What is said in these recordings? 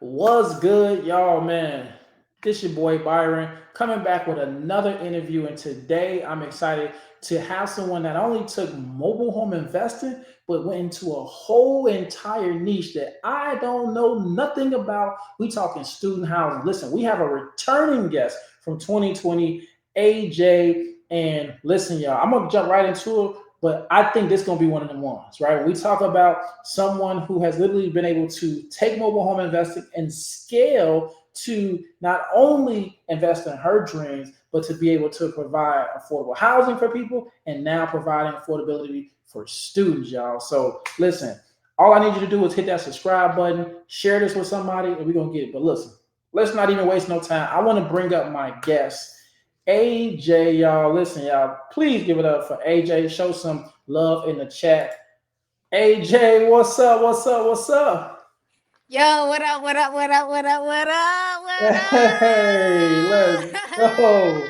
What's good, y'all, man? This your boy Byron coming back with another interview, and today I'm excited to have someone that only took mobile home investing, but went into a whole entire niche that I don't know nothing about. We talking student housing. Listen, we have a returning guest from 2020, AJ, and listen, y'all, I'm gonna jump right into it. But I think this is gonna be one of them ones, right? We talk about someone who has literally been able to take mobile home investing and scale to not only invest in her dreams, but to be able to provide affordable housing for people and now providing affordability for students, y'all. So listen, all I need you to do is hit that subscribe button, share this with somebody, and we're gonna get it. But listen, let's not even waste no time. I want to bring up my guest. AJ, y'all, listen, y'all, please give it up for AJ. Show some love in the chat. AJ, what's up? What's up? What's up? Yo, what up? What up? What up? What up? What up? What Hey, let's go. up?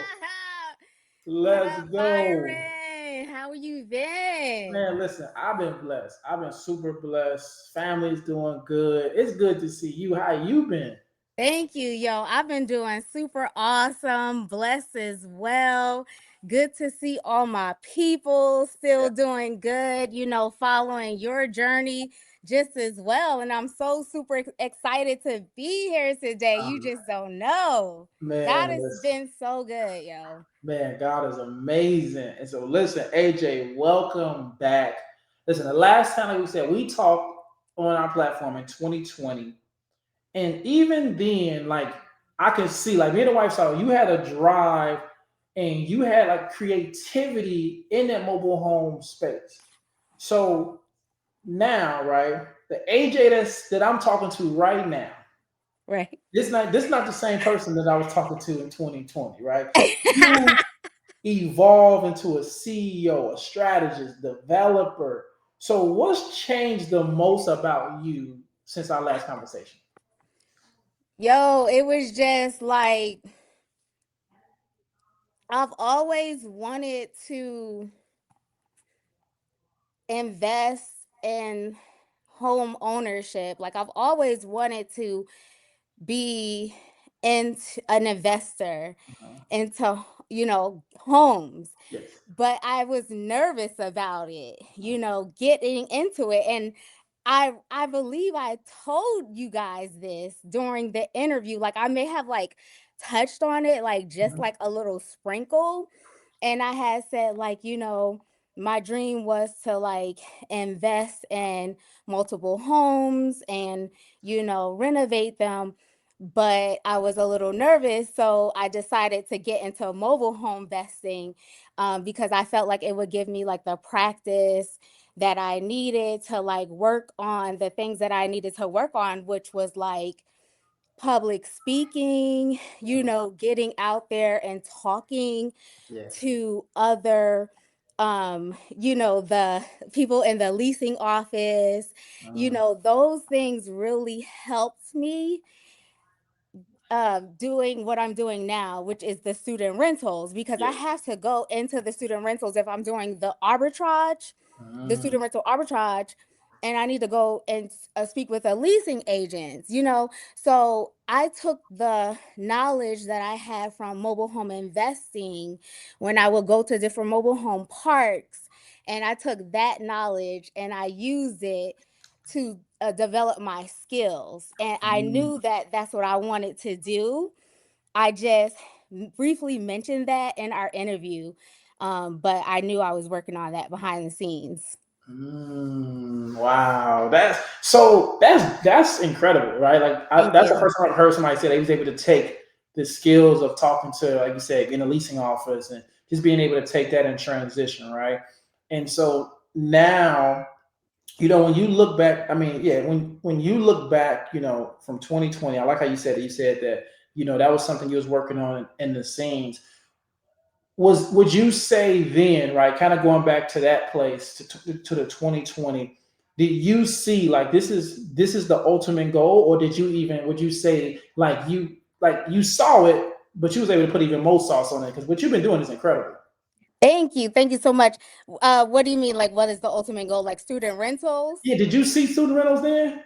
What Let's up, go. Byron? How you been? Man, listen, I've been blessed. I've been super blessed. Family's doing good. It's good to see you. How you been? Thank you, yo. I've been doing super awesome, blessed as well. Good to see all my people still doing good, following your journey just as well. And I'm so super excited to be here today. You Um, just don't know. God man, has listen, been so good, yo. man, God is amazing. And so, listen, AJ, welcome back. Listen, the last time, like we said, we talked on our platform in 2020. And even then, like I can see, like me and the wife saw you had a drive and you had like creativity in that mobile home space. So now, right, the AJ that I'm talking to right now, Right. this not the same person that I was talking to in 2020, right? You evolve into a CEO, a strategist, developer. So what's changed the most about you since our last conversation? Yo, it was just like I've always wanted to invest in home ownership. Like I've always wanted to be into an investor Uh-huh. into, homes. Yes. But I was nervous about it, getting into it. And I believe I told you guys this during the interview. Like I may have like touched on it, like just Mhm. like a little sprinkle. And I had said, like, my dream was to like invest in multiple homes and, renovate them. But I was a little nervous. So I decided to get into mobile home investing because I felt like it would give me like the practice that I needed to like work on the things that I needed to work on, which was like public speaking, getting out there and talking Yes. to other the people in the leasing office. Mm. Those things really helped me doing what I'm doing now, which is the student rentals, because I Yes. have to go into the student rentals if I'm doing the Mm. student rental arbitrage, and I need to go and speak with a leasing agent. So I took the knowledge that I had from mobile home investing when I would go to different mobile home parks, and I took that knowledge and I used it to develop my skills. And I Mm. knew that that's what I wanted to do. I just briefly mentioned that in our interview, but I knew I was working on that behind the scenes. Wow, that's incredible, right? Thank That's the you. first time I've heard somebody say they was able to take the skills of talking to, like you said, in a leasing office and just being able to take that and transition, right? And so now, when you look back, I mean, yeah, when you look back, from 2020, I like how you said it. You said that that was something you was working on in the scenes. Would you say then, right, kind of going back to that place to the 2020, did you see like this is the ultimate goal, or did you even would you say like you saw it, but you was able to put even more sauce on it because what you've been doing is incredible. Thank you. Thank you so much. What do you mean? Like, what is the ultimate goal? Like student rentals? Yeah, did you see student rentals then?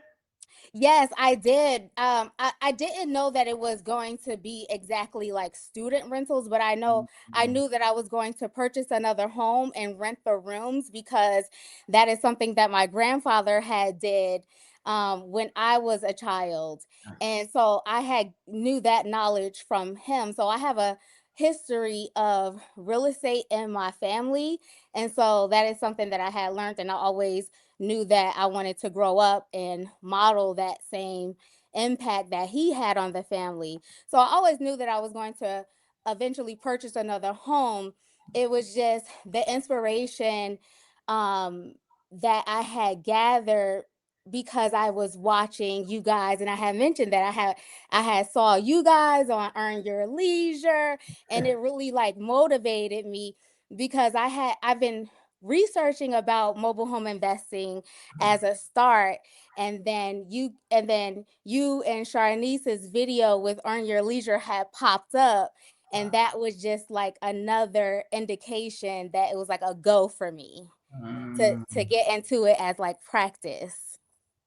Yes, I did. I didn't know that it was going to be exactly like student rentals, but I Mhm. knew that I was going to purchase another home and rent the rooms because that is something that my grandfather had did when I was a child. And so I had knew that knowledge from him. So I have a history of real estate in my family. And so that is something that I had learned, and I always knew that I wanted to grow up and model that same impact that he had on the family. So I always knew that I was going to eventually purchase another home. It was just the inspiration um, that I had gathered because I was watching you guys, and I had mentioned that I had saw you guys on Earn Your Leisure, and it really like motivated me because I've been researching about mobile home investing as a start, and then you and Sharnice's video with Earn Your Leisure had popped up, and that was just like another indication that it was like a go for me to Mm. get into it as like practice.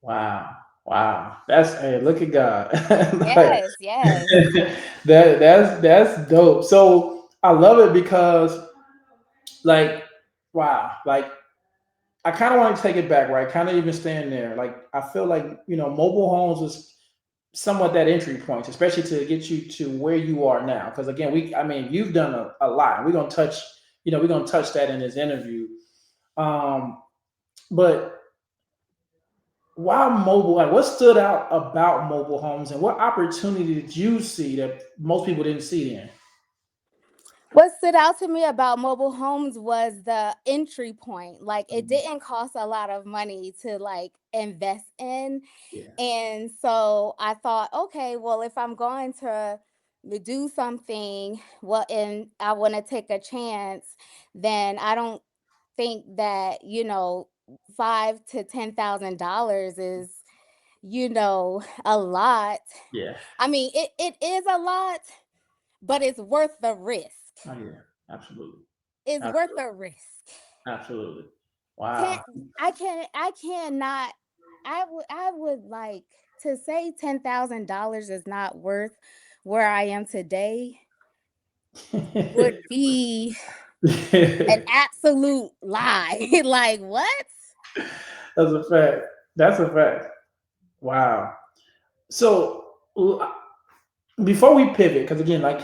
Wow. Wow. That's hey, look at God. Like, Yes, yes. that's dope. So I love it because like wow, like I kind of want to take it back, right? Kind of even staying there. Like I feel like, mobile homes is somewhat that entry point, especially to get you to where you are now. Because again, I mean, you've done a lot. We're gonna touch that in this interview. Um, but why mobile? Like, what stood out about mobile homes, and what opportunity did you see that most people didn't see then? What stood out to me about mobile homes was the entry point. Like it Mhm. didn't cost a lot of money to like invest in. Yeah, And so I thought, okay, well, if I'm going to do something, well, and I want to take a chance, then I don't think that, five to $10,000 is, a lot. yeah, I mean, it is a lot, but it's worth the risk. oh yeah, absolutely, It's worth absolutely, the risk. absolutely. Can't Wow. I cannot I would like to say $10,000 is not worth where I am today would be an That's absolute lie. Like what? a fact. That's a fact. Wow. So before we pivot, because again, like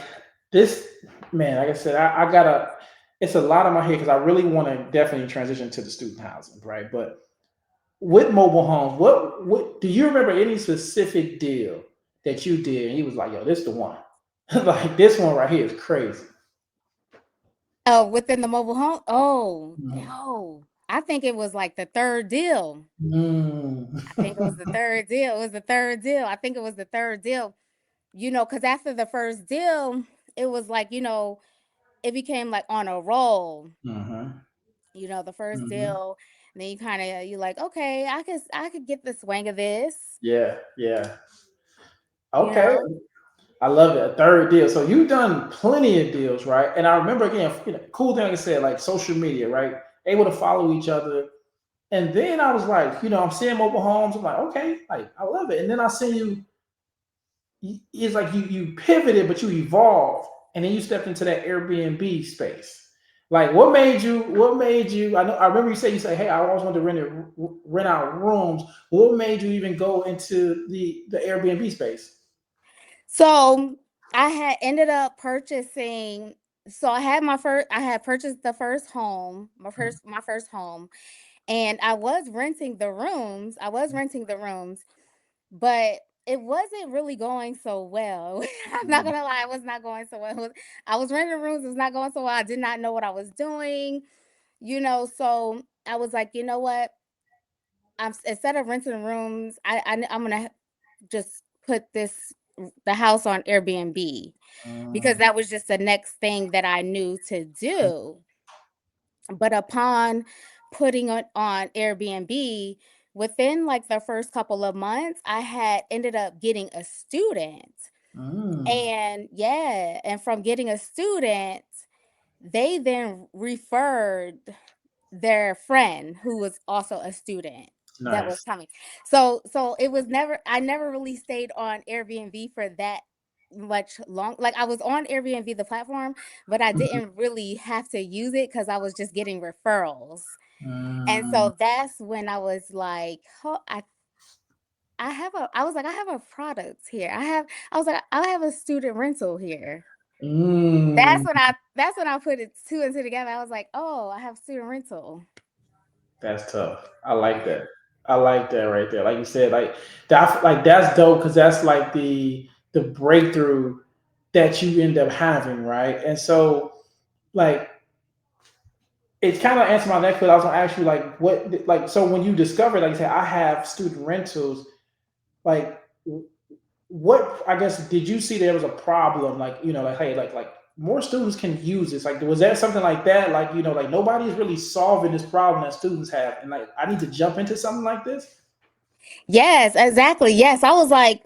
this, man, like I said, I gotta. It's a lot on my head because I really want to definitely transition to the student housing, right? But with mobile homes, what do you remember any specific deal that you did? And he was like, "Yo, this the one. Like this one right here is crazy." Oh, within the mobile home? Oh, Mhm. I think it was like the third deal. Mm. I think it was the third deal. It was the third deal. I think it was the third deal. Because after the first deal, it was like, it became like on a roll. Mhm. The first Mhm. deal, and then you like, okay, I could get the swing of this, Yeah, yeah. you Okay, know. I love it. A third deal. So you've done plenty of deals, right? And I remember again, cool thing like I said, like social media, right? Able to follow each other. And then I was like, I'm seeing mobile homes. I'm like, okay, like I love it. And then I see you. It's like you pivoted, but you evolved, and then you stepped into that Airbnb space. Like, what made you? What made you? I know. I remember you say, "Hey, I always wanted to rent out rooms." What made you even go into the Airbnb space? So I had ended up purchasing. So I had purchased the first home, my first home, and I was renting the rooms, but it wasn't really going so well. I'm not Mhm. gonna lie, it was not going so well. I was renting rooms, it was not going so well. I did not know what I was doing, so I was like, you know what? Instead of renting rooms, I'm gonna just put the house on Airbnb because Mm, that was just the next thing that I knew to do. But upon putting it on Airbnb, within like the first couple of months, I had ended up getting a student. mm, And yeah, and from getting a student, they then referred their friend who was also a student. that was Nice. coming. So it was never I never really stayed on Airbnb for that much long. Like I was on Airbnb the platform, but I Mhm. didn't really have to use it cuz I was just getting referrals. And Mm, so that's when I was like, I was like, I have a product here. I was like, I have a student rental here. mm. That's when I put it two and two together. I was like, oh, I have student rental. That's tough. I like Yeah. that. I like that right there. Like you said, like that's dope because that's like the breakthrough that you end up having, right? And so like it kind of answered my next question. I was gonna ask you like what like so when you discovered like you said I have student rentals like what I guess did you see there was a problem like like hey like more students can use this like was there something like that like like nobody's really solving this problem that students have and like I need to jump into something like this. Yes, exactly. Yes. I was like,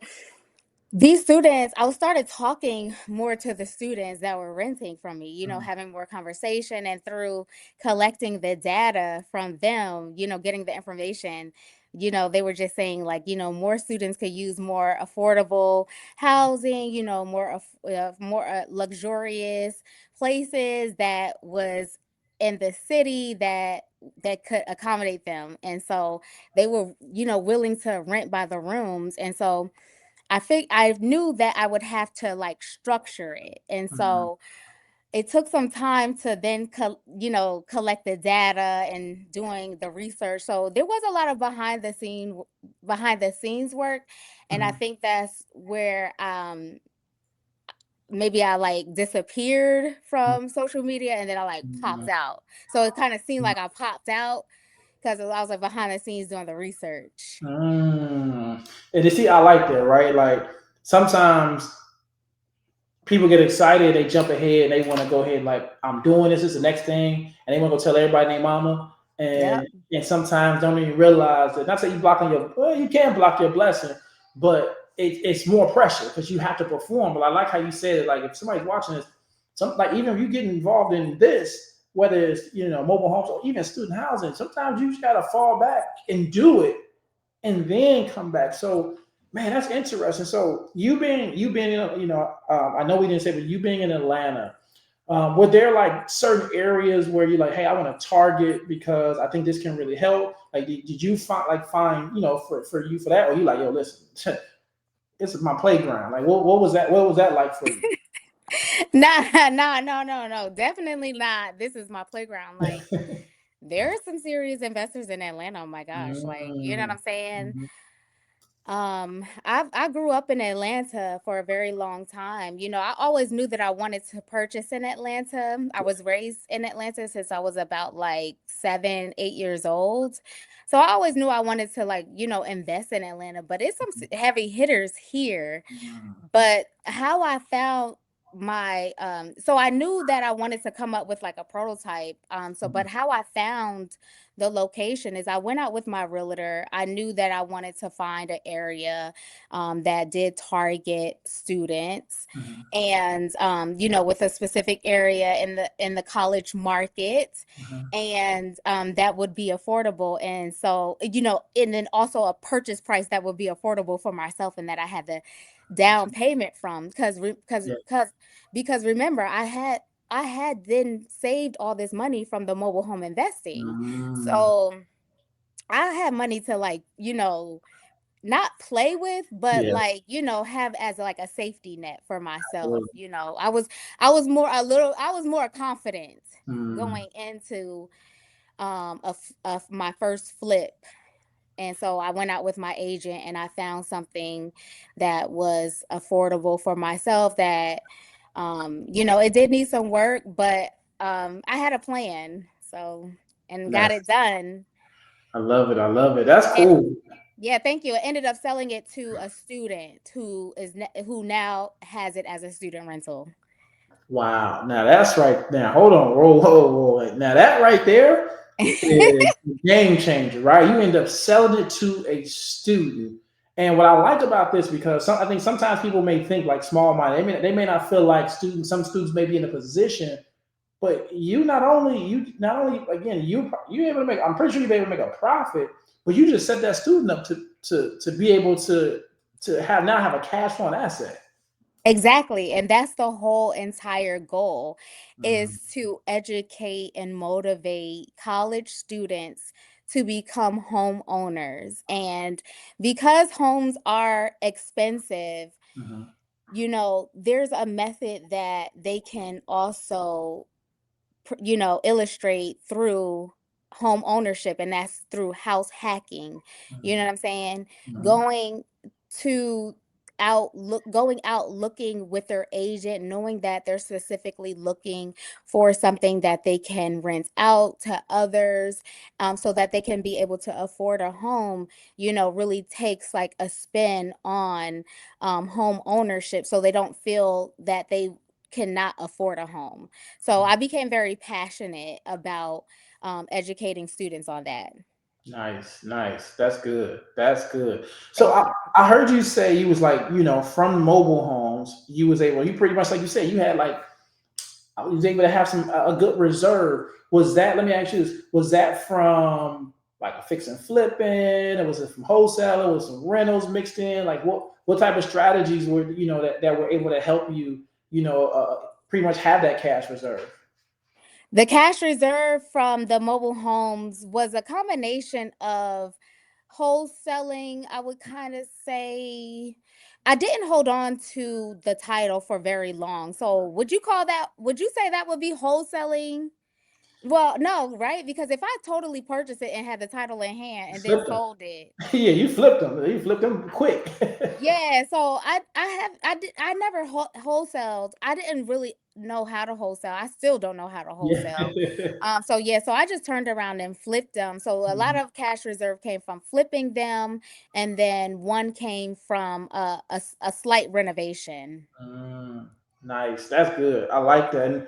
these students, I started talking more to the students that were renting from me, Mhm, having more conversation and through collecting the data from them, getting the information, they were just saying like, more students could use more affordable housing, more luxurious places that was in the city that could accommodate them. And so they were, willing to rent by the rooms. And so I knew that I would have to like structure it. And mhm, so it took some time to then collect the data and doing the research. So there was a lot of behind the scenes work, and I mhm, think that's where maybe I like disappeared from social media and then I like mhm, popped out. So it kind of seemed mhm, like I popped out because I was like behind the scenes doing the research. And you see I like that right like sometimes people get excited, they jump ahead, and they want to go ahead and like, I'm doing this. This is the next thing, and they want to go tell everybody their mama, Yep. and sometimes don't even realize that. Not say you blocking your, well, you can block your blessing, but it's more pressure because you have to perform. But I like how you said it. Like if somebody's watching this, like even if you get involved in this, whether it's mobile homes or even student housing, sometimes you just gotta fall back and do it and then come back. So, man, that's interesting. So, you being in, I know we didn't say, but you being in Atlanta, were there like certain areas where you're like, hey, I want to target because I think this can really help? Like, did you find for you for that, or you like, yo, listen, this is my playground. Like, what was that? What was that like for you? Nah, nah, no, no, no, definitely not. This is my playground. Like, there are some serious investors in Atlanta. Oh my gosh. Like, you know what Mm, I'm saying? mhm, I grew up in Atlanta for a very long time. I always knew that I wanted to purchase in Atlanta. I was raised in Atlanta since I was about like 7, 8 years old. So I always knew I wanted to like, invest in Atlanta, but it's some heavy hitters here. mhm, But how I found my so I knew that I wanted to come up with like a prototype. mhm, But how I found the location is I went out with my realtor. I knew that I wanted to find an area that did target students mhm, and with a specific area in the college market mhm, and that would be affordable. And so and then also a purchase price that would be affordable for myself and that I had the down payment from yeah. because remember I had then saved all this money from the mobile home investing. Mm, So I had money to like, not play with, but yeah. like, have as like a safety net for myself. I was more confident Mm, going into of my first flip. And so I went out with my agent and I found something that was affordable for myself that it did need some work, but I had a plan. So and got that's it done. I love it. I love it. That's And cool. yeah, thank you. I ended up selling it to a student who now has it as a student rental. Wow. Now that's right. Now hold on. Whoa, whoa, whoa. Now that right there is a game changer, right? You end up selling it to a student. And what I like about this, because I think sometimes people may think like small minded. They may not feel like students. Some students may be in a position, but you not only again you able to make. I'm pretty sure you're able to make a profit, But you just set that student up to be able to have a cash flow asset. Exactly, and that's the whole entire goal, Mhm, is to educate and motivate college students to become homeowners, and because homes are expensive, mhm, there's a method that they can also illustrate through home ownership, and that's through house hacking. You know what I'm saying? mhm, Going to going out looking with their agent, knowing that they're specifically looking for something that they can rent out to others, so that they can be able to afford a home, really takes like a spin on home ownership, so they don't feel that they cannot afford a home. So mhm. I became very passionate about educating students on that. Nice, nice. That's good. That's good. So Thank I, you. I heard you say you was like, from mobile homes, you pretty much like you said, you had like you was able to have a good reserve. Was that, let me ask you this, was that from like a fix and flipping, or was it from wholesale, or was some rentals mixed in? Like what type of strategies were that were able to help you, pretty much have that cash reserve? The cash reserve from the mobile homes was a combination of wholesaling, I would kind of say. I didn't hold on to the title for very long. So would you say that would be wholesaling? Well, no, right? Because if I totally purchased it and had the title in hand You and then flipped them. sold it. Yeah, you flipped them. You flipped them quick. Yeah, so I never wholesaled. I didn't really know how to wholesale. I still don't know how to wholesale. Yeah. So I just turned around and flipped them. So a lot of cash reserve came from flipping them, and then one came from a slight renovation. Mm, nice. That's good. I like that.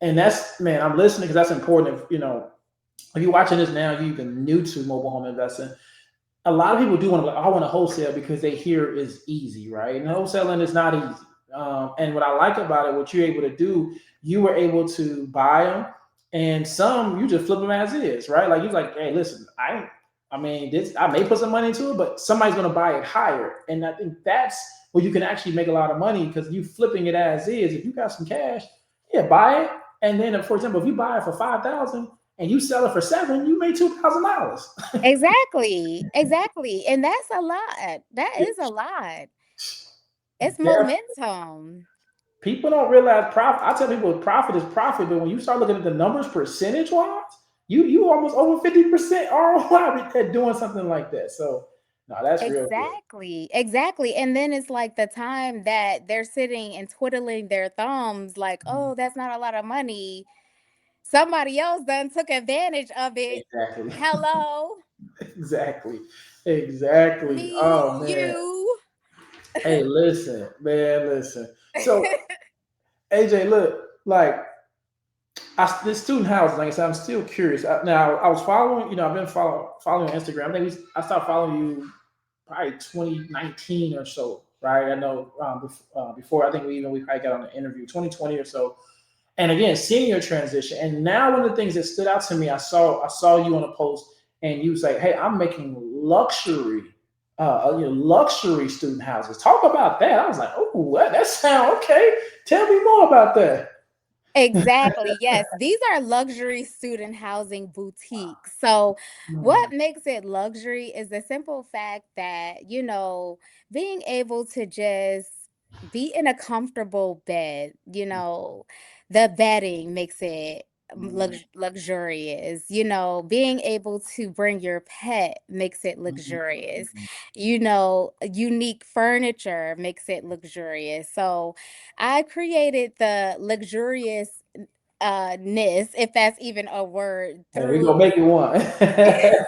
And that's, man, I'm listening because that's important. If you're watching this now, you're even new to mobile home investing. A lot of people do want to, like, I want to wholesale because they hear is easy, right? And wholesaling is not easy. And what I like about it, what you're able to do, you were able to buy them, and some you just flip them as is, right? Like you're like, hey, listen, I mean, this I may put some money into it, but somebody's going to buy it higher, and I think that's where you can actually make a lot of money because you flipping it as is. If you got some cash, yeah, buy it, and then for example, if you buy it for 5,000 and you sell it for seven, you made $2,000. Exactly, exactly, and that's a lot. That is a lot. It's There, momentum. people don't realize profit. I tell people profit is profit, but when you start looking at the numbers percentage wise, you almost over 50% ROI at doing something like that. So no, that's real good. Exactly, exactly, and then it's like the time that they're sitting and twiddling their thumbs like, "Oh, that's not a lot of money." Somebody else done took advantage of it. Exactly. Hello? Exactly. Exactly. Me, Oh man. you. Hey, listen, man, listen. So AJ, look, like this student housing, like I said, I'm still curious. Now I was following, I've been following on Instagram. I started following you probably 2019 or so, right? I know before I think we probably got on the interview 2020 or so. And again, seeing your transition, and now one of the things that stood out to me, I saw you on a post, and you was like, "Hey, I'm making luxury student houses." Talk about that. I was like, "Oh, that sound okay." Tell me more about that. Exactly. Yes. These are luxury student housing boutiques. So, Mm, what makes it luxury is the simple fact that, being able to just be in a comfortable bed, the bedding makes it mm, luxurious, being able to bring your pet makes it mm, luxurious, mm. unique furniture makes it luxurious. So, I created the luxurious ness, if that's even a word, Hey, we gonna through make it one.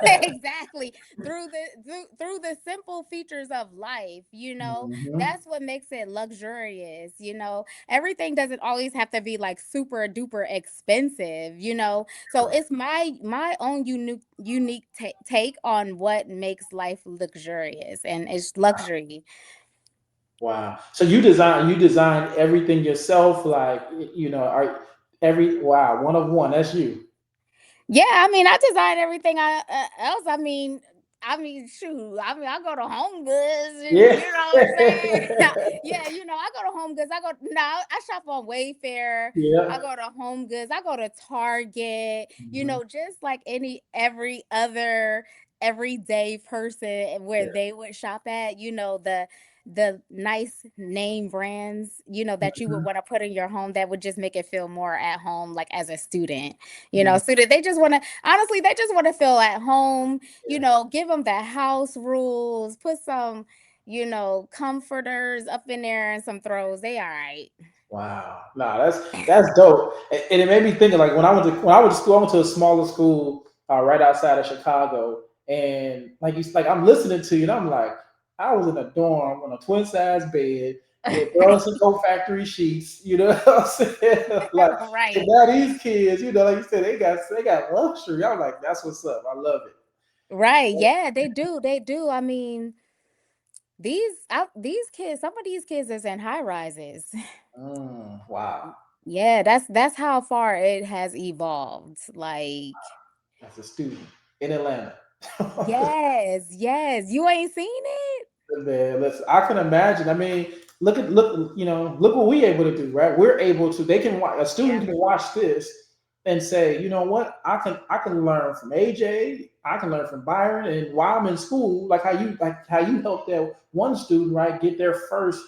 exactly through the simple features of life. Mhm. That's what makes it luxurious. Everything doesn't always have to be like super duper expensive. So it's my own unique take on what makes life luxurious, and it's luxury. Wow. So you designed everything yourself, like are every wow, one of one. That's you. Yeah, I mean, I design everything else. I mean, I mean, shoot. I mean, I go to HomeGoods, and Yeah. you know what I'm saying. Yeah, I go to HomeGoods. I go no, I shop on Wayfair. I Yeah. go to HomeGoods. I go to Target. Mhm. Just like every other everyday person where Yeah. they would shop at. The nice name brands. That you would Mhm. want to put in your home that would just make it feel more at home, like as a student. Mm, Student they just want to honestly they just want to feel at home. yeah. Give them the house rules, put some, comforters up in there and some throws. They all right. Wow. Nah, that's dope. And it made me think of like when I went to school, I went to a smaller school right outside of Chicago. And like I'm listening to you and I'm like, I was in a dorm on a twin size bed with Burlington Coat Factory sheets, you know what I'm saying? Like and Right. now these kids, like you said, they got luxury. I'm like, that's what's up. I love it. Right. Yeah, they do. They do. I mean, these kids, some of these kids is in high rises. Wow. Yeah, that's how far it has evolved. Like, As a student in Atlanta. yes, yes. You ain't seen it? Man, listen, I can imagine. I mean, look what we able to do, right? We're able to. They can watch. A student Yeah. can watch this and say, you know what? I can learn from AJ. I can learn from Byron. And while I'm in school, like how you helped that one student, right, get their first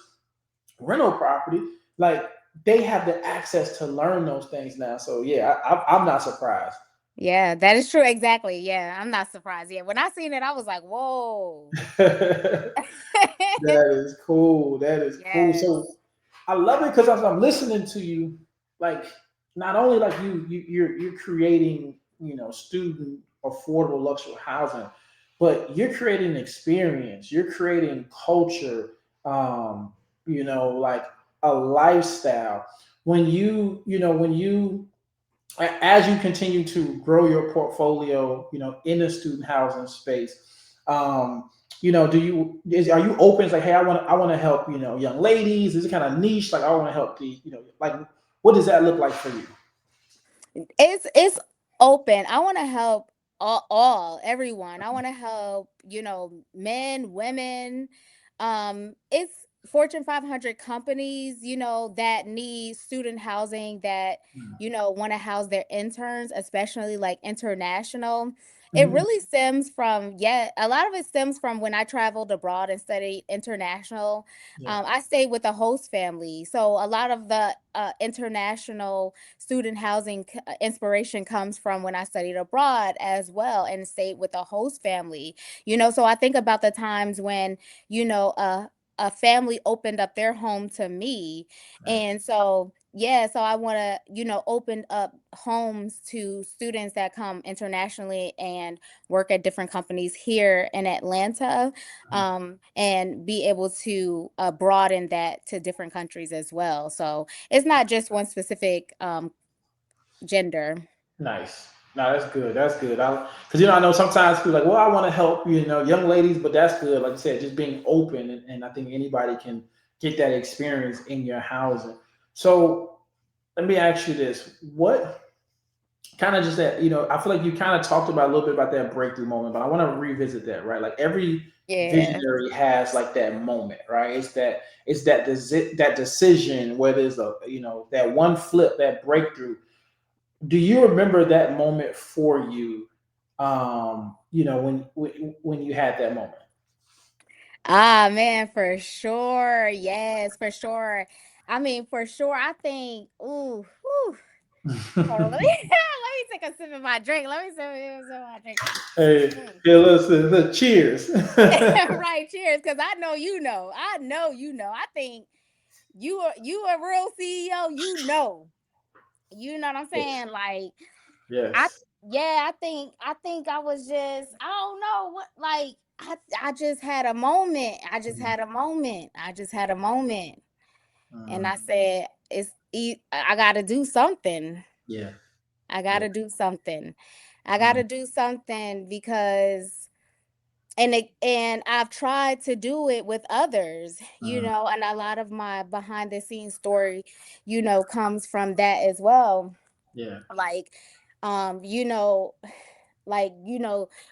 rental property. Like they have the access to learn those things now. So yeah, I'm not surprised. Yeah, that is true. Exactly. Yeah, I'm not surprised. Yeah, when I seen it, I was like, whoa. That is cool. That is cool. Yes. So I love it because as I'm listening to you, like not only like you're creating student affordable luxury housing, but you're creating experience. You're creating culture. Like a lifestyle. As you continue to grow your portfolio, in the student housing space, are you open? It's like, hey, I want to help, young ladies. Is it kind of niche? Like, I want to help like, what does that look like for you? It's open. I want to help everyone. I want to help, men, women. It's Fortune 500 companies, that need student housing, that, want to house their interns, especially like international. It Mm-hmm. really stems from, yeah, a lot of it stems from when I traveled abroad and studied international. Yeah. I stayed with a host family. So a lot of the international student housing inspiration comes from when I studied abroad as well and stayed with a host family. So I think about the times when, you know, a a family opened up their home to me. Nice. And so, yeah, so I want to, open up homes to students that come internationally and work at different companies here in Atlanta, Mhm. and be able to broaden that to different countries as well. So it's not just one specific gender. Nice. No, that's good. That's good. Because I know sometimes people like, well, I want to help young ladies, but that's good. Like I said, just being open, and I think anybody can get that experience in your housing. So let me ask you this: what kind of just that I feel like you kind of talked about a little bit about that breakthrough moment, but I want to revisit that, right? Like every Yeah. visionary has like that moment, right? It's that decision where there's that one flip, that breakthrough. Do you remember that moment for you? When you had that moment. Ah, man, for sure. Yes, for sure. I mean, for sure. I think, ooh, whew. Hold on, let me let me take a sip of my drink. Let me sip of my drink. Hey, Mm. hey, listen, cheers. Right, cheers, because I know you know. I know you know. I think you a real CEO, you know. You know what I'm Yes, saying? Like, I yes. yeah, I think I was just, I don't know what, like, I just had a moment. I just Mhm. had a moment. I just had a moment. And I Mhm. said, I got to do something. Yeah, I got yeah. to do something. I got Mhm. to do something because and I've tried to do it with others, Mhm. and a lot of my behind the scenes story, comes from that as well. Yeah. Like, um, you know, like,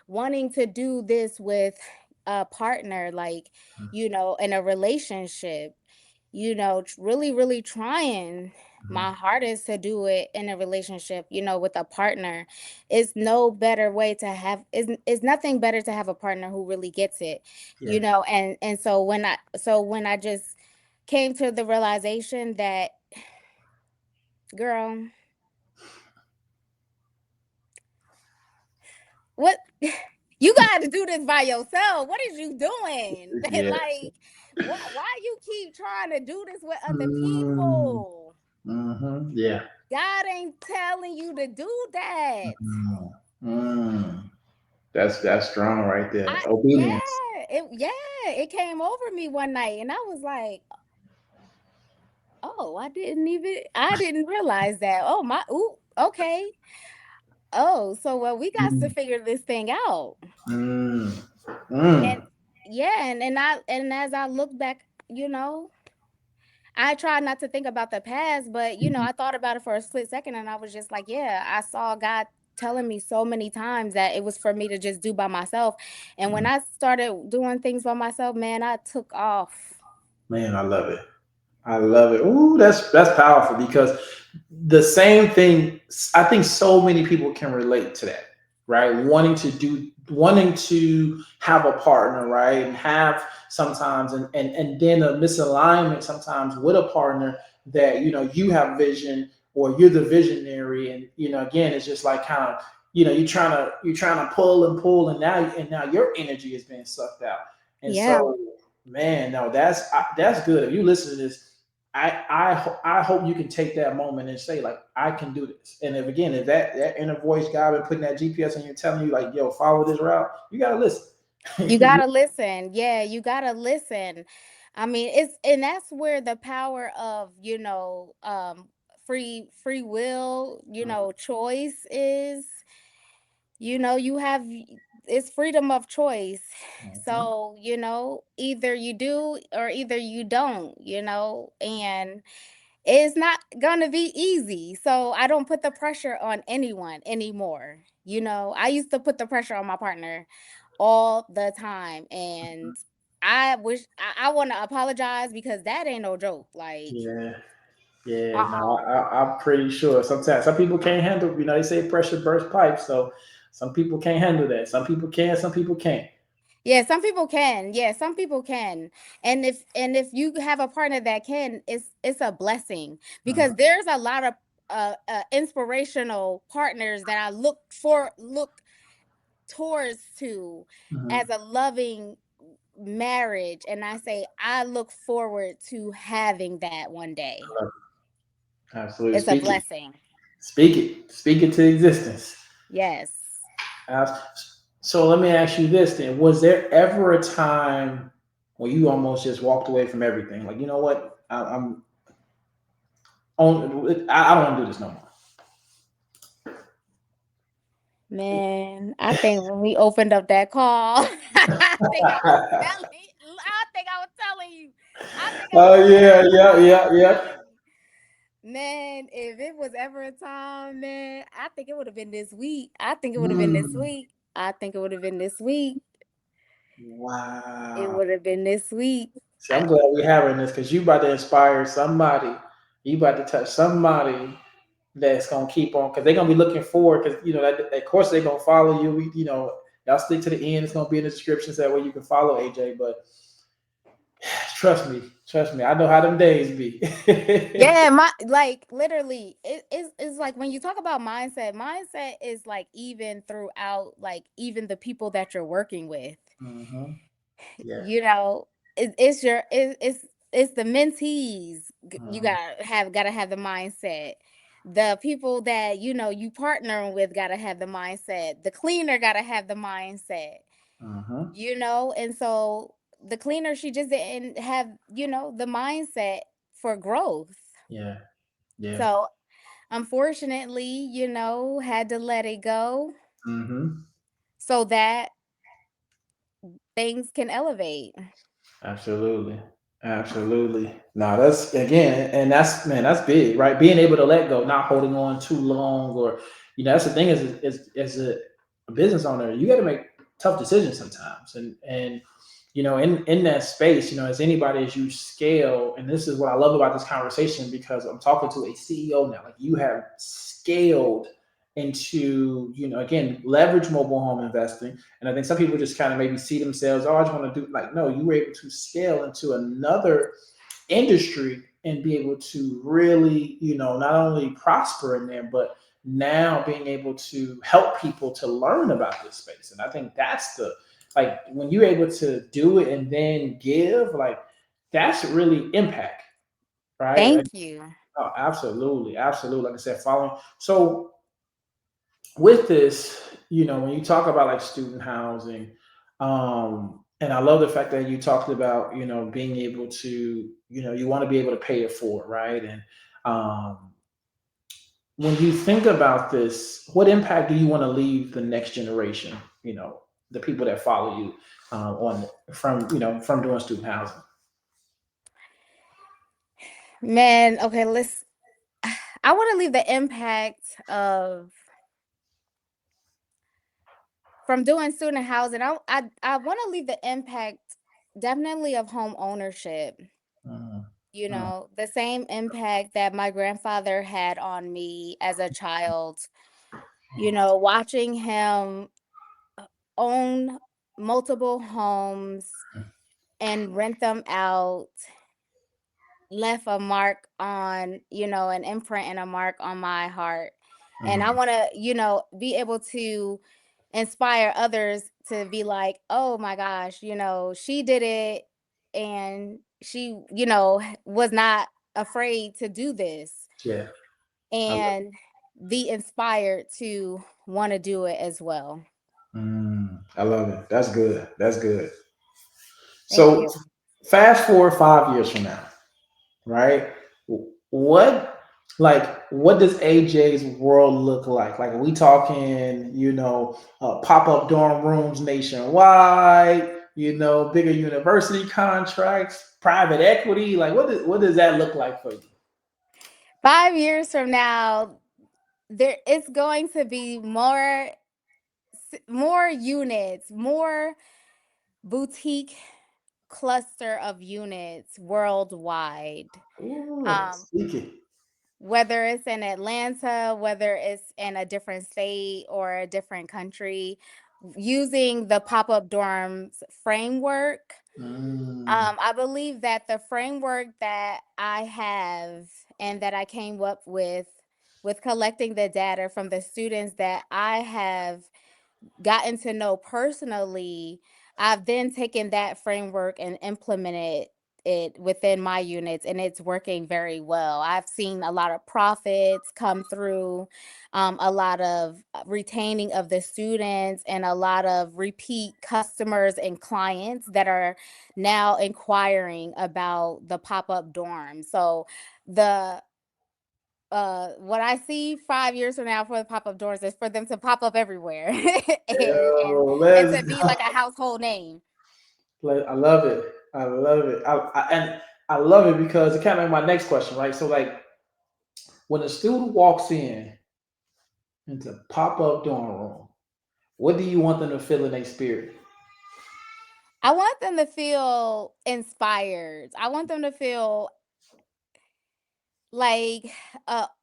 wanting to do this with a partner, like, in a relationship, really, really trying Mhm. my hardest to do it in a relationship, with a partner. Is no better way to have is nothing better to have a partner who really gets it, Yes. and so when I just came to the realization that, girl, what you got to do this by yourself. What is you doing? Yeah. Like, why you keep trying to do this with other Mm, people? yeah. God ain't telling you to do that. Mm, mm. That's strong right there. I Obedience. it came over me one night and I was like, "Oh, I didn't realize that. Oh, my ooh, okay. Oh, so well we got to Mm, figure this thing out." mm, mm. And yeah, and as I look back, I try not to think about the past, but I thought about it for a split second and I was just like, yeah, I saw God telling me so many times that it was for me to just do by myself. And when I started doing things by myself, man, I took off. Man, I love it. I love it. Ooh, that's powerful because the same thing. I think so many people can relate to that, right? Wanting to have a partner, right, and have sometimes, and then a misalignment sometimes with a partner that you have vision or you're the visionary, and again, it's just like kind of you're trying to pull, and now your energy is being sucked out, and Yeah. so man, no, that's good. If you listen to this, I hope you can take that moment and say like I can do this. And if that inner voice God been putting that GPS on you telling you like yo follow this route, you gotta listen. You gotta listen. Yeah, you gotta listen. I mean, and that's where the power of, free will, choice is. You have it's freedom of choice. Mhm. So, either you do or either you don't, and it's not gonna be easy. So I don't put the pressure on anyone anymore. I used to put the pressure on my partner all the time. And I want to apologize because that ain't no joke. Like, Yeah, yeah. No, uh-uh. I'm pretty sure. Sometimes some people can't handle. They say pressure burst pipes. So some people can't handle that. Some people can. Some people can't. Yeah, some people can. Yeah, some people can. And if you have a partner that can, it's a blessing because Uh-huh. there's a lot of inspirational partners that I look towards to Mhm. as a loving marriage, and I say I look forward to having that one day. Absolutely. It's a blessing. Speak it to existence. Yes. Uh, so let me ask you this then: was there ever a time when you almost just walked away from everything? Like, you know what? I'm on. I don't want to do this no more. Man, I think when we opened up that call, I think I was telling you. I think I was Oh yeah, yeah, yeah, yeah. telling you. Man, if it was ever a time, man, I think it would have been this week. I think it would have been this Mm, week. I think it would have been this week. It wow. would have been this week. See, I'm glad we're having this because you about to inspire somebody. You about to touch somebody that's gonna keep on because they're gonna be looking forward because that of course they're gonna follow you. Y'all stick to the end. It's gonna be in the description so that way you can follow AJ. But trust me, I know how them days be. Yeah, my like literally it's like when you talk about mindset is like even throughout, like even the people that you're working with. Hmm. Yeah. You know, it's your it's the mentees. You Hmm. gotta have the mindset. The people that you partnering with gotta have the mindset. The cleaner gotta have the mindset. Hmm. And so the cleaner, she just didn't have the mindset for growth. Yeah. Yeah. So unfortunately, had to let it go Hmm. so that things can elevate. Absolutely. Absolutely. No, that's again, and that's man, that's big, right? Being able to let go, not holding on too long, or that's the thing is a a business owner, you got to make tough decisions sometimes. And in that space, as anybody, as you scale, and this is what I love about this conversation, because I'm talking to a CEO now. Like, you have scaled into, again, leverage mobile home investing. And I think some people just kind of maybe see themselves, oh, I just want to do, like, no, you were able to scale into another industry and be able to really, not only prosper in there, but now being able to help people to learn about this space. And I think that's the, like, when you're able to do it and then give, like, that's really impact, right? Like, Thank you. oh, absolutely, absolutely. Like I said, following. So with this, when you talk about like student housing, and I love the fact that you talked about, being able to, you want to be able to pay it forward, right? And when you think about this, what impact do you want to leave the next generation? The people that follow you, on from doing student housing. Man, okay, I want to leave the impact of from doing student housing. I want to leave the impact definitely of home ownership. Mhm. The same impact that my grandfather had on me as a child, watching him own multiple homes and rent them out left a mark on, an imprint and a mark on my heart. And I Mhm. want to, be able to inspire others to be like, oh my gosh, she did it and she, was not afraid to do this Yeah, I love and be inspired to want to do it as well. I love it. That's good. That's good. Thank So you. fast forward 5 years from now, right? What what does AJ's world look like? Like, are we talking, pop up dorm rooms nationwide? Bigger university contracts, private equity. Like, what does that look like for you? 5 years from now, there is going to be more units, more boutique cluster of units worldwide. Ooh, Um, speak it. whether it's in Atlanta, whether it's in a different state or a different country, using the pop-up dorms framework. Mm, I believe that the framework that I have and that I came up with collecting the data from the students that I have gotten to know personally, I've then taken that framework and implemented it within my units, and it's working very well. I've seen a lot of profits come through, a lot of retaining of the students, and a lot of repeat customers and clients that are now inquiring about the pop-up dorm. So the what I see 5 years from now for the pop-up doors is for them to pop up everywhere yo, and let's to be like a household name. I love it. I love it. And I love it because it kind of my next question, right? So, like, when a student walks into pop up dorm room, what do you want them to feel in their spirit? I want them to feel inspired. I want them to feel like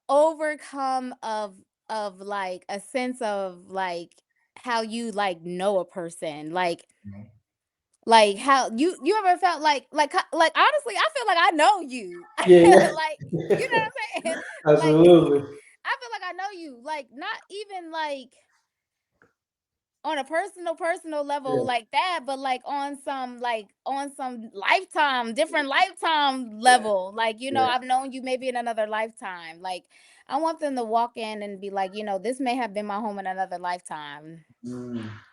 overcome of like a sense of like how you like know a person. Like how you ever felt like honestly, I feel like I know you. Yeah, Like, you know yeah. what I'm saying? Like Absolutely. I feel like I know you. Like not even like on a personal level Yeah, like that, but like on some lifetime, different lifetime yeah, level. Like, yeah. I've known you maybe in another lifetime. Like I want them to walk in and be like, this may have been my home in another lifetime.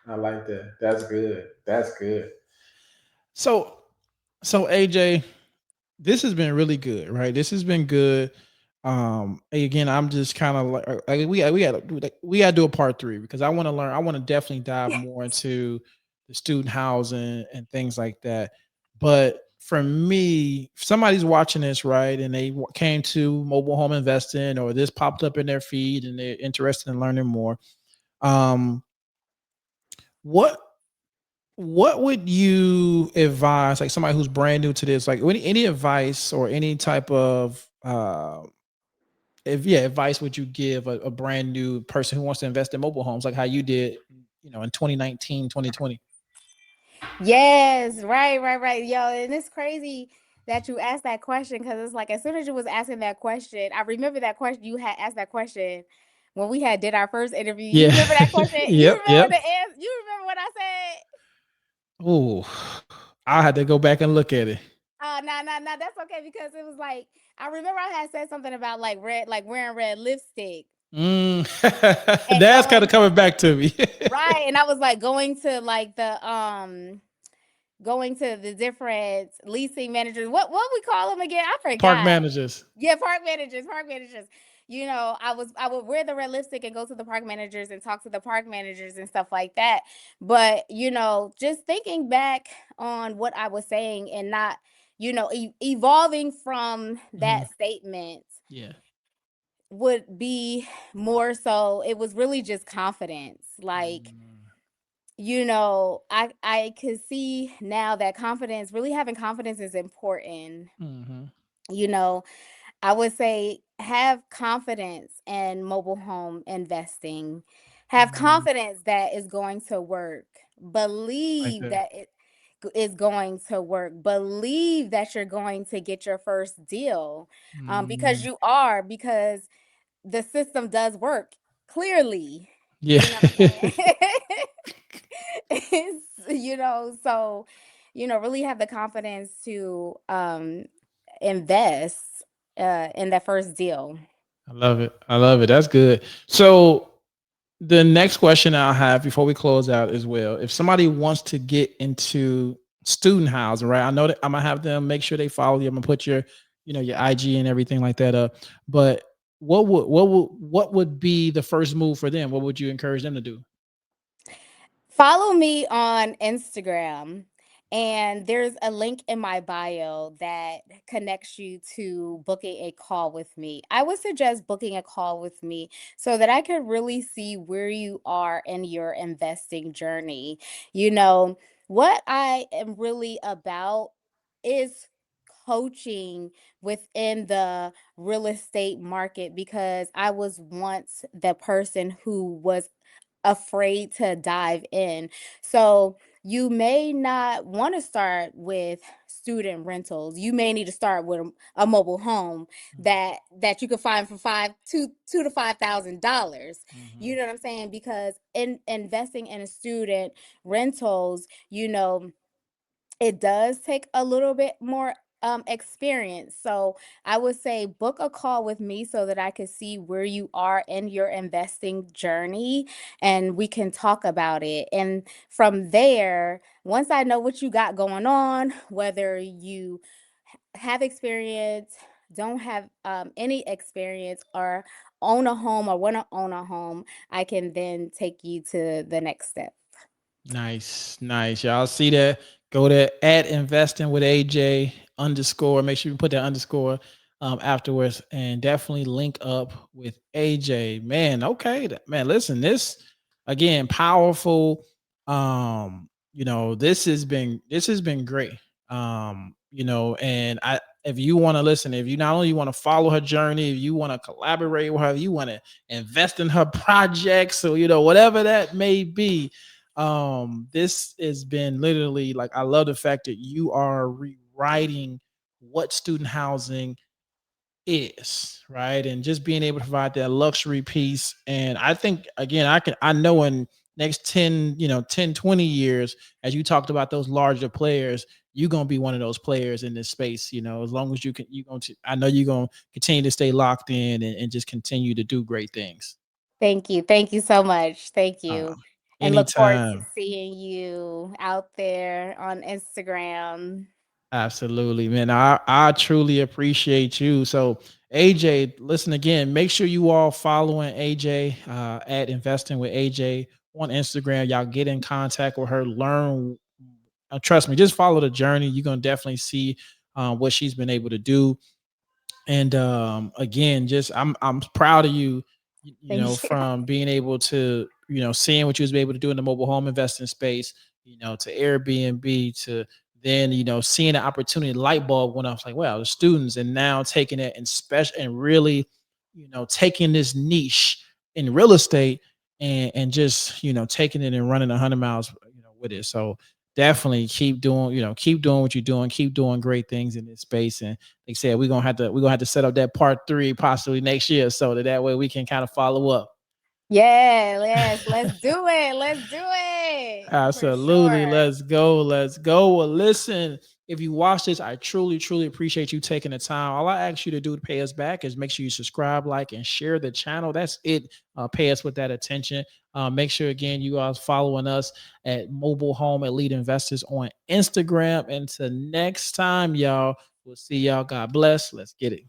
I like that. That's good. That's good. So, AJ, this has been really good, right? This has been good. Again, I'm just kind of like we gotta do a part three, because I want to learn. I want to definitely dive more Yes. into the student housing and things like that. But for me, if somebody's watching this, right, and they came to mobile home investing, or this popped up in their feed and they're interested in learning more. Um, What what would you advise, like somebody who's brand new to this, like any advice or any type of if yeah, advice would you give a brand new person who wants to invest in mobile homes, like how you did, in 2019, 2020? Yes, right, right, right. Yo, and it's crazy that you asked that question because it's like as soon as you was asking that question, I remember that question you had asked that question when we had did our first interview. You Yeah. remember that question? You Yep, remember yep. the answer? You remember what I said? Oh, I had to go back and look at it. No, no, no, that's okay because it was like I remember I had said something about like red, like wearing red lipstick Mm. and That's kind of going coming back to me. right, and I was like going to the different leasing managers. What we call them again? I Park forgot. managers. Yeah, park managers, park managers. You know, I would wear the red lipstick and go to the park managers and talk to the park managers and stuff like that. But, just thinking back on what I was saying and not, evolving from Mhm. that statement Yeah. would be more so it was really just confidence. Like, Mm. I could see now that confidence, really having confidence is important. Mhm. You know, I would say have confidence in mobile home investing. Have Mhm. confidence that it's going to work. Like Believe that. that it is going to work. Believe that you're going to get your first deal because Mhm. you are, because the system does work clearly. Yeah. You know what I'm saying? It's, so, really have the confidence to invest in that first deal. I love it. I love it. That's good. So the next question I'll have before we close out as well, if somebody wants to get into student housing, right? I know that I'm gonna have them make sure they follow you. I'm gonna put your IG and everything like that up. But what would be the first move for them? What would you encourage them to do? Follow me on Instagram, and there's a link in my bio that connects you to booking a call with me. I would suggest booking a call with me so that I can really see where you are in your investing journey. You know, what I am really about is coaching within the real estate market because I was once the person who was afraid to dive in. So you may not want to start with student rentals. You may need to start with a mobile home that you can find for two to $5,000. You Mhm. know what I'm saying? Because in investing in a student rentals, it does take a little bit more experience. So I would say book a call with me so that I could see where you are in your investing journey and we can talk about it. And from there, once I know what you got going on, whether you have experience, don't have any experience, or own a home or want to own a home, I can then take you to the next step. Nice, nice. Y'all see that? Go to at investing with AJ underscore. Make sure you put that underscore afterwards, and definitely link up with AJ. Man, okay, man. Listen, this again powerful. This has been great. And I if you want to listen, if you not only want to follow her journey, if you want to collaborate with her, if you want to invest in her projects, so whatever that may be, this has been literally like, I love the fact that you are rewriting what student housing is, right? And just being able to provide that luxury piece. And I think again, I know in next 10, 10, 20 years, as you talked about those larger players, you're gonna be one of those players in this space, as long as you're going to, I know you're gonna continue to stay locked in and just continue to do great things. Thank you. Thank you so much. Thank Uh, you. And look forward to anytime. seeing you out there on Instagram. Absolutely, man. I truly appreciate you. So, AJ, listen again. Make sure you all following AJ at Investing with AJ on Instagram. Y'all get in contact with her. Learn. Trust me. Just follow the journey. You're gonna definitely see what she's been able to do. And again, just I'm proud of you. Thank you. from being able to, seeing what you was able to do in the mobile home investing space, to Airbnb, to then, seeing the opportunity, light bulb when I was like, well, the students, and now taking it and special and really, taking this niche in real estate and just, taking it and running 100 miles, with it. So definitely keep doing what you're doing, keep doing great things in this space. And they said we're gonna have to set up that part three possibly next year so that way we can kind of follow up. Yeah, yes, let's do it. Let's do it for Absolutely. sure. Let's go. Let's go. Well, listen, if you watch this, I truly, truly appreciate you taking the time. All I ask you to do to pay us back is make sure you subscribe, like, and share the channel. That's it. Pay us with that attention. Make sure, again, you guys following us at Mobile Home Elite Investors on Instagram. Until next time, y'all, we'll see y'all. God bless. Let's get it.